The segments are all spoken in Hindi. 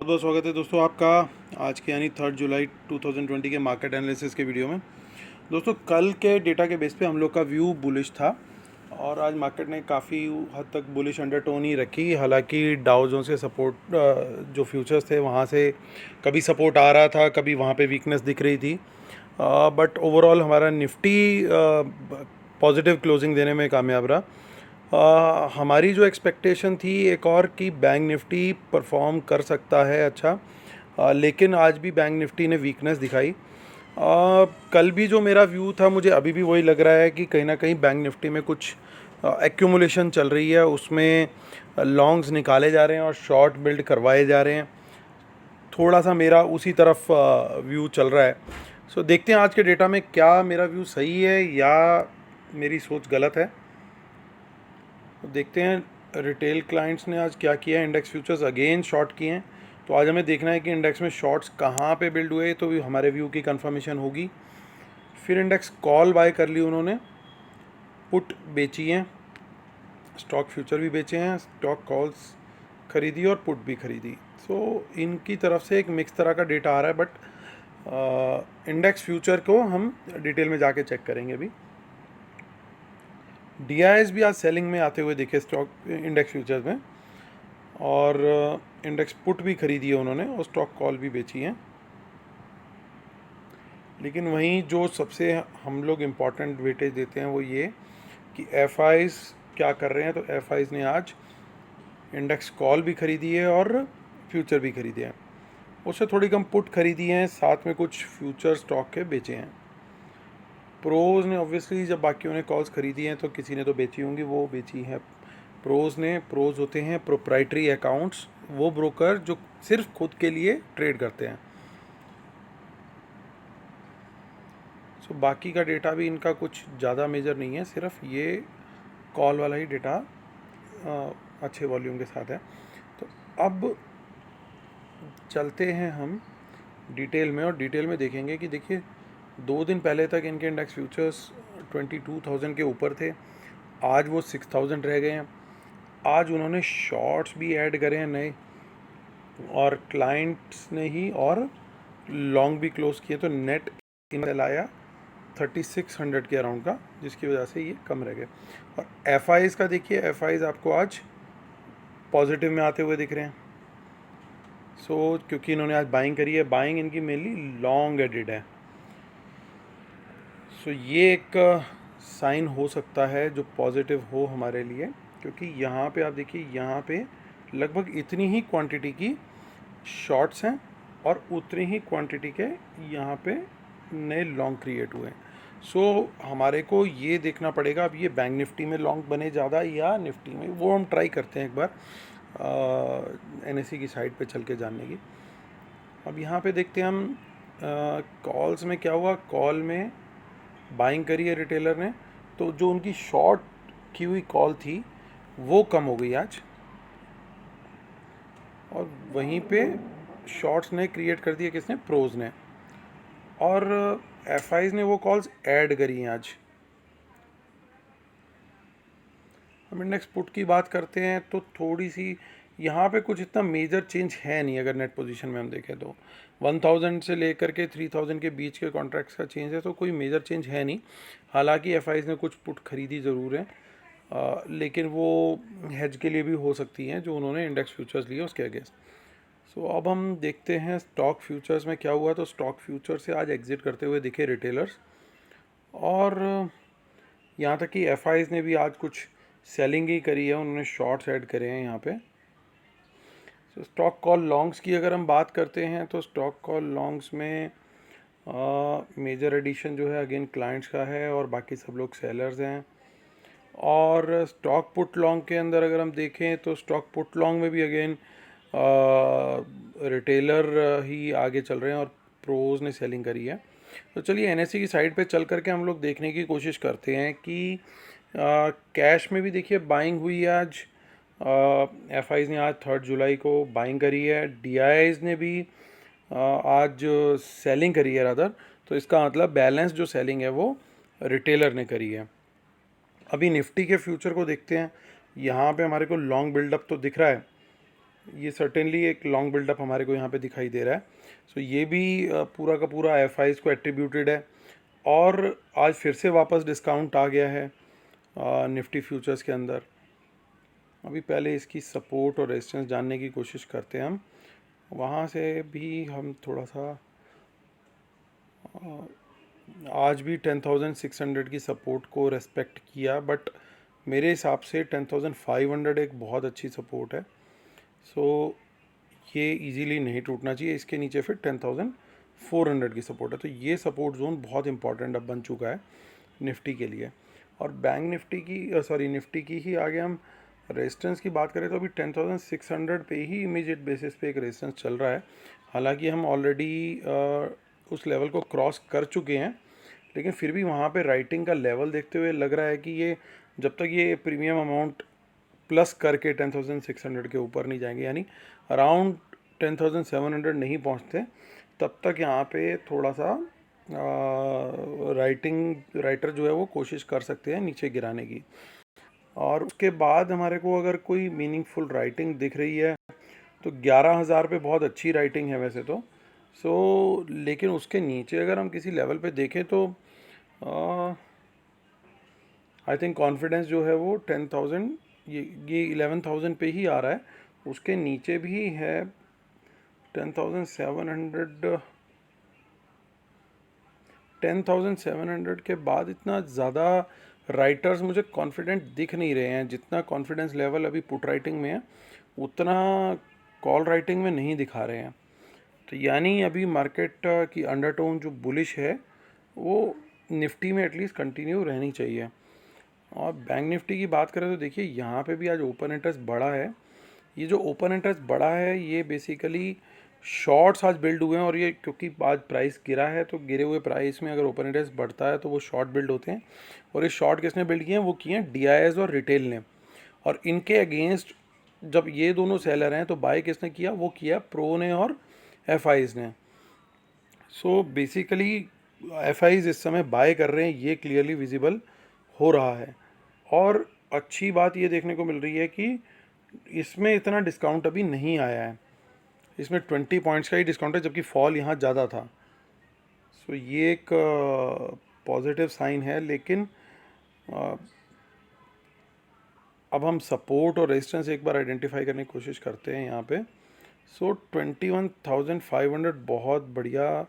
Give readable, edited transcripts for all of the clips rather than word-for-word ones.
बहुत बहुत स्वागत है दोस्तों आपका आज के यानी 3 जुलाई 2020 के मार्केट एनालिसिस के वीडियो में। दोस्तों कल के डेटा के बेस पे हम लोग का व्यू बुलिश था और आज मार्केट ने काफ़ी हद तक बुलिश अंडरटोन ही रखी। हालांकि डाउ जोन्स के सपोर्ट जो फ्यूचर्स थे वहाँ से कभी सपोर्ट आ रहा था, कभी वहाँ पे वीकनेस दिख रही थी, बट ओवरऑल हमारा निफ्टी पॉजिटिव क्लोजिंग देने में कामयाब रहा। हमारी जो एक्सपेक्टेशन थी एक और कि बैंक निफ्टी परफॉर्म कर सकता है अच्छा, लेकिन आज भी बैंक निफ्टी ने वीकनेस दिखाई। कल भी जो मेरा व्यू था मुझे अभी भी वही लग रहा है कि कहीं ना कहीं बैंक निफ्टी में कुछ एक्यूमुलेशन चल रही है, उसमें लॉन्ग्स निकाले जा रहे हैं और शॉर्ट बिल्ड करवाए जा रहे हैं। थोड़ा सा मेरा उसी तरफ व्यू चल रहा है। सो देखते हैं आज के डेटा में क्या मेरा व्यू सही है या मेरी सोच गलत है। तो देखते हैं रिटेल क्लाइंट्स ने आज क्या किया है। इंडेक्स फ्यूचर्स अगेन शॉर्ट किए हैं, तो आज हमें देखना है कि इंडेक्स में शॉर्ट्स कहाँ पे बिल्ड हुए, तो हमारे व्यू की कंफर्मेशन होगी। फिर इंडेक्स कॉल बाय कर ली उन्होंने, पुट बेची हैं, स्टॉक फ्यूचर भी बेचे हैं, स्टॉक कॉल्स खरीदी और पुट भी खरीदी। सो इनकी तरफ से एक मिक्स तरह का डेटा आ रहा है, बट इंडेक्स फ्यूचर को हम डिटेल में जाके चेक करेंगे अभी। डीआईएस भी आज सेलिंग में आते हुए दिखे स्टॉक इंडेक्स फ्यूचर्स में, और इंडेक्स पुट भी खरीदी है उन्होंने और स्टॉक कॉल भी बेची हैं। लेकिन वहीं जो सबसे हम लोग इम्पॉर्टेंट वेटेज देते हैं वो ये कि एफआईज क्या कर रहे हैं। तो एफआईज ने आज इंडेक्स कॉल भी खरीदी है और फ्यूचर भी खरीदे हैं। उससे थोड़ी कम पुट खरीदी हैं, साथ में कुछ फ्यूचर स्टॉक के बेचे हैं। प्रोज ने ऑब्वियसली जब बाकियों ने कॉल्स खरीदी हैं तो किसी ने तो बेची होंगी, वो बेची है प्रोज ने। प्रोज होते हैं प्रोप्राइटरी अकाउंट्स, वो ब्रोकर जो सिर्फ खुद के लिए ट्रेड करते हैं। सो बाकी का डेटा भी इनका कुछ ज़्यादा मेजर नहीं है, सिर्फ ये कॉल वाला ही डेटा अच्छे वॉल्यूम के साथ है। तो अब चलते हैं हम डिटेल में, और डिटेल में देखेंगे कि देखिए 2 दिन पहले तक इनके इंडेक्स फ्यूचर्स 22,000 के ऊपर थे, आज वो 6,000 रह गए हैं। आज उन्होंने शॉर्ट्स भी ऐड करे हैं नए, और क्लाइंट्स ने ही और लॉन्ग भी क्लोज किए, तो नेट इनका लाया 3600 के अराउंड का, जिसकी वजह से ये कम रह गए। और एफआईज का देखिए, एफआईज आपको आज पॉजिटिव में आते हुए दिख रहे हैं। सो क्योंकि इन्होंने आज बाइंग करी है, बाइंग इनकी मेनली लॉन्ग एडेड है। सो ये एक साइन हो सकता है जो पॉजिटिव हो हमारे लिए, क्योंकि यहाँ पे आप देखिए, यहाँ पे लगभग इतनी ही क्वांटिटी की शॉर्ट्स हैं और उतनी ही क्वांटिटी के यहाँ पे नए लॉन्ग क्रिएट हुए हैं। सो हमारे को ये देखना पड़ेगा अब ये बैंक निफ्टी में लॉन्ग बने ज़्यादा या निफ्टी में, वो हम ट्राई करते हैं एक बार एनएसई की साइड पे चल के जानने की। अब यहाँ पे देखते हैं हम कॉल्स में क्या हुआ। कॉल में बाइंग करी है रिटेलर ने, तो जो उनकी शॉर्ट की हुई कॉल थी वो कम हो गई आज, और वहीं पे शॉर्ट्स ने क्रिएट कर दिए किसने, प्रोज ने, और एफआईज ने वो कॉल्स ऐड करी हैं आज। हम इंडेक्स पुट की बात करते हैं तो थोड़ी सी यहाँ पे कुछ इतना मेजर चेंज है नहीं। अगर नेट पोजीशन में हम देखें तो 1000 से लेकर के 3000 के बीच के कॉन्ट्रैक्ट्स का चेंज है, तो कोई मेजर चेंज है नहीं। हालांकि एफआईज ने कुछ पुट खरीदी ज़रूर है, लेकिन वो हेज के लिए भी हो सकती हैं जो उन्होंने इंडेक्स फ्यूचर्स लिए उसके अगेंस्ट। सो अब हम देखते हैं स्टॉक फ्यूचर्स में क्या हुआ। तो स्टॉक फ्यूचर से आज एग्जिट करते हुए दिखे रिटेलर्स, और यहाँ तक कि एफआईज ने भी आज कुछ सेलिंग ही करी है, उन्होंने शॉर्ट्स ऐड करे हैं यहाँ पे। सो स्टॉक कॉल लॉन्ग्स की अगर हम बात करते हैं तो स्टॉक कॉल लॉन्ग्स में मेजर एडिशन जो है अगेन क्लाइंट्स का है और बाकी सब लोग सेलर्स हैं। और स्टॉक पुट लॉन्ग के अंदर अगर हम देखें तो स्टॉक पुट लॉन्ग में भी अगेन रिटेलर ही आगे चल रहे हैं और प्रोज ने सेलिंग करी है। तो चलिए एनएसई की साइड पे चल करके हम लोग देखने की कोशिश करते हैं कि कैश में भी देखिए बाइंग हुई है आज। एफआईज ने आज 3 जुलाई को बाइंग करी है, डीआईज ने भी आज सेलिंग करी है रादर। तो इसका मतलब बैलेंस जो सेलिंग है वो रिटेलर ने करी है। अभी निफ्टी के फ्यूचर को देखते हैं, यहाँ पे हमारे को लॉन्ग बिल्डअप तो दिख रहा है, ये सर्टेनली एक लॉन्ग बिल्डअप हमारे को यहाँ पे दिखाई दे रहा है। सो ये भी पूरा का पूरा एफआईज को एट्रीब्यूटेड है। और आज फिर से वापस डिस्काउंट आ गया है निफ्टी फ्यूचर्स के अंदर। अभी पहले इसकी सपोर्ट और रेजिस्टेंस जानने की कोशिश करते हैं हम। वहाँ से भी हम थोड़ा सा आज भी 10,600 की सपोर्ट को रेस्पेक्ट किया, बट मेरे हिसाब से 10,500 एक बहुत अच्छी सपोर्ट है। सो ये इजीली नहीं टूटना चाहिए। इसके नीचे फिर 10,400 की सपोर्ट है। तो ये सपोर्ट जोन बहुत इंपॉर्टेंट अब बन चुका है निफ्टी के लिए। और बैंक निफ्टी की निफ्टी की ही आगे हम रेजिस्टेंस की बात करें तो अभी 10,600 पे ही इमीडिएट बेसिस पे एक रेजिस्टेंस चल रहा है। हालांकि हम ऑलरेडी उस लेवल को क्रॉस कर चुके हैं, लेकिन फिर भी वहाँ पे राइटिंग का लेवल देखते हुए लग रहा है कि ये जब तक ये प्रीमियम अमाउंट प्लस करके 10,600 के ऊपर नहीं जाएंगे, यानी अराउंड 10,700 नहीं पहुँचते, तब तक यहाँ पे थोड़ा सा राइटर जो है वो कोशिश कर सकते हैं नीचे गिराने की। और उसके बाद हमारे को अगर कोई मीनिंगफुल राइटिंग दिख रही है तो 11,000 पे बहुत अच्छी राइटिंग है वैसे तो। लेकिन उसके नीचे अगर हम किसी लेवल पे देखें तो आई थिंक कॉन्फिडेंस जो है वो 10,000 ये 11,000 पे ही आ रहा है। उसके नीचे भी है 10,700। 10,700 के बाद इतना ज़्यादा राइटर्स मुझे कॉन्फिडेंट दिख नहीं रहे हैं। जितना कॉन्फिडेंस लेवल अभी पुट राइटिंग में है उतना कॉल राइटिंग में नहीं दिखा रहे हैं। तो यानी अभी मार्केट की अंडरटोन जो बुलिश है वो निफ्टी में एटलीस्ट कंटिन्यू रहनी चाहिए। और बैंक निफ्टी की बात करें तो देखिए यहाँ पे भी आज ओपन इंटरेस्ट बढ़ा है। ये जो ओपन इंटरेस्ट बढ़ा है ये बेसिकली शॉर्ट्स आज बिल्ड हुए हैं। और ये क्योंकि आज प्राइस गिरा है तो गिरे हुए प्राइस में अगर ओपन इंटरेस्ट बढ़ता है तो वो शॉर्ट बिल्ड होते हैं। और ये शॉर्ट किसने बिल्ड किए हैं? वो किए हैं डीआईएस और रिटेल ने। और इनके अगेंस्ट जब ये दोनों सेलर हैं तो बाय किसने किया? वो किया प्रो ने और एफआईज ने। सो बेसिकली एफआईज इस समय बाय कर रहे हैं, ये क्लियरली विजिबल हो रहा है। और अच्छी बात ये देखने को मिल रही है कि इसमें इतना डिस्काउंट अभी नहीं आया है। इसमें 20 पॉइंट्स का ही डिस्काउंट है, जबकि फॉल यहाँ ज़्यादा था। सो ये एक पॉजिटिव साइन है। लेकिन अब हम सपोर्ट और रेजिस्टेंस एक बार आइडेंटिफाई करने की कोशिश करते हैं यहाँ पे। सो 21,500 बहुत बढ़िया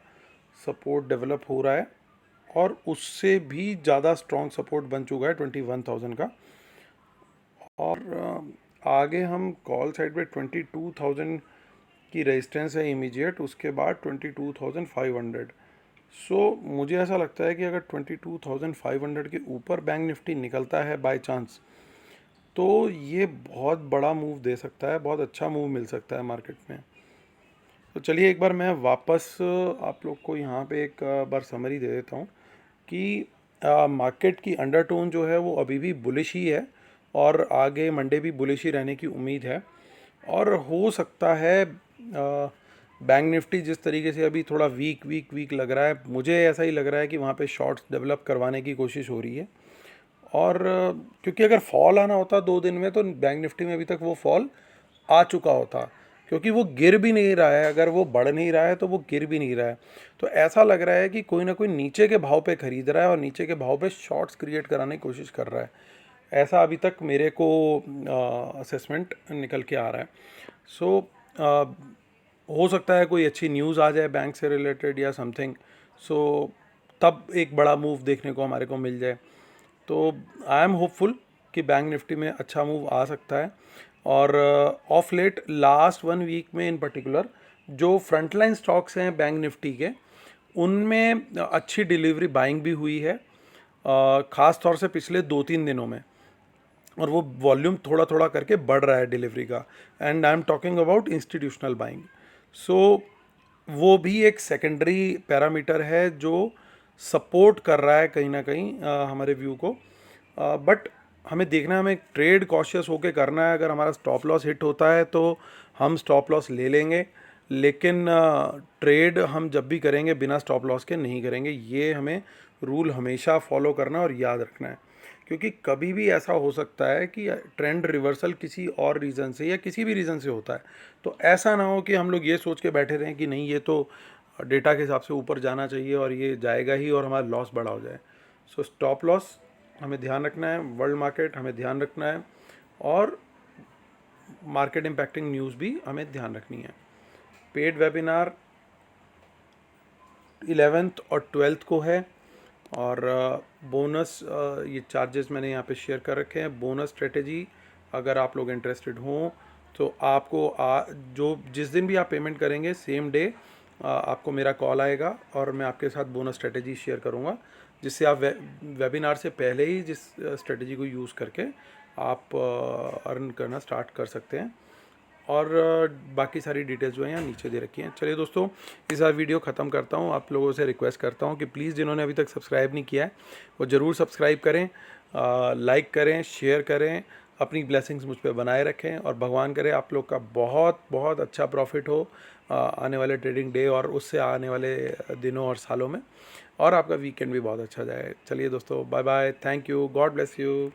सपोर्ट डेवलप हो रहा है। और उससे भी ज़्यादा स्ट्रॉन्ग सपोर्ट बन चुका है 21,000 का। और आगे हम कॉल साइड पे 22,000 की रेजिस्टेंस है इमीडिएट, उसके बाद 22,500। मुझे ऐसा लगता है कि अगर 22,500 के ऊपर बैंक निफ्टी निकलता है बाय चांस तो ये बहुत बड़ा मूव दे सकता है, बहुत अच्छा मूव मिल सकता है मार्केट में। तो चलिए एक बार मैं वापस आप लोग को यहाँ पे एक बार समरी दे देता हूँ कि मार्केट की अंडरटोन जो है वो अभी भी बुलिश ही है और आगे मंडे भी बुलिश ही रहने की उम्मीद है। और हो सकता है बैंक निफ्टी जिस तरीके से अभी थोड़ा वीक लग रहा है, मुझे ऐसा ही लग रहा है कि वहाँ पे शॉर्ट्स डेवलप करवाने की कोशिश हो रही है। और क्योंकि अगर फॉल आना होता 2 दिन में तो बैंक निफ्टी में अभी तक वो फॉल आ चुका होता, क्योंकि वो गिर भी नहीं रहा है। अगर वो बढ़ नहीं रहा है तो वो गिर भी नहीं रहा है। तो ऐसा लग रहा है कि कोई ना कोई नीचे के भाव पे ख़रीद रहा है और नीचे के भाव पे शॉर्ट्स क्रिएट कराने की कोशिश कर रहा है। ऐसा अभी तक मेरे को असेसमेंट निकल के आ रहा है। हो सकता है कोई अच्छी न्यूज़ आ जाए बैंक से रिलेटेड या समथिंग, तब एक बड़ा मूव देखने को हमारे को मिल जाए। तो आई एम होपफुल कि बैंक निफ्टी में अच्छा मूव आ सकता है। और ऑफ लेट लास्ट 1 वीक में इन पर्टिकुलर जो फ्रंटलाइन स्टॉक्स हैं बैंक निफ्टी के, उनमें अच्छी डिलीवरी बाइंग भी हुई है, ख़ास तौर से पिछले 2-3 दिनों में। और वो वॉल्यूम थोड़ा थोड़ा करके बढ़ रहा है डिलीवरी का। And I am talking about institutional buying. वो भी एक सेकेंडरी पैरामीटर है जो सपोर्ट कर रहा है कहीं ना कहीं हमारे व्यू को। बट हमें देखना है, हमें ट्रेड कॉशियस होके करना है। अगर हमारा स्टॉप लॉस हिट होता है तो हम स्टॉप लॉस ले लेंगे, लेकिन ट्रेड हम जब भी करेंगे बिना स्टॉप लॉस के नहीं करेंगे। ये हमें रूल हमेशा फॉलो करना और याद रखना है, क्योंकि कभी भी ऐसा हो सकता है कि ट्रेंड रिवर्सल किसी और रीज़न से या किसी भी रीज़न से होता है। तो ऐसा ना हो कि हम लोग ये सोच के बैठे रहें कि नहीं, ये तो डेटा के हिसाब से ऊपर जाना चाहिए और ये जाएगा ही और हमारा लॉस बड़ा हो जाए। सो स्टॉप लॉस हमें ध्यान रखना है, वर्ल्ड मार्केट हमें ध्यान रखना है, और मार्केट इम्पैक्टिंग न्यूज़ भी हमें ध्यान रखनी है। पेड वेबिनार 11th और 12th को है, और बोनस ये चार्जेस मैंने यहाँ पे शेयर कर रखे हैं। बोनस स्ट्रेटेजी, अगर आप लोग इंटरेस्टेड हों तो आपको जो जिस दिन भी आप पेमेंट करेंगे सेम डे आपको मेरा कॉल आएगा और मैं आपके साथ बोनस स्ट्रेटेजी शेयर करूँगा, जिससे आप वेबिनार से पहले ही जिस स्ट्रेटेजी को यूज़ करके आप अर्न करना स्टार्ट कर सकते हैं। और बाकी सारी डिटेल्स जो है यहाँ नीचे दे रखी हैं। चलिए दोस्तों, इस बार वीडियो ख़त्म करता हूँ। आप लोगों से रिक्वेस्ट करता हूँ कि प्लीज़ जिन्होंने अभी तक सब्सक्राइब नहीं किया है वो ज़रूर सब्सक्राइब करें, लाइक करें, शेयर करें, अपनी ब्लेसिंग्स मुझ पर बनाए रखें, और भगवान करे आप लोग का बहुत बहुत अच्छा प्रॉफिट हो आने वाले ट्रेडिंग डे और उससे आने वाले दिनों और सालों में, और आपका वीकेंड भी बहुत अच्छा जाए। चलिए दोस्तों, bye bye, thank you, God bless you.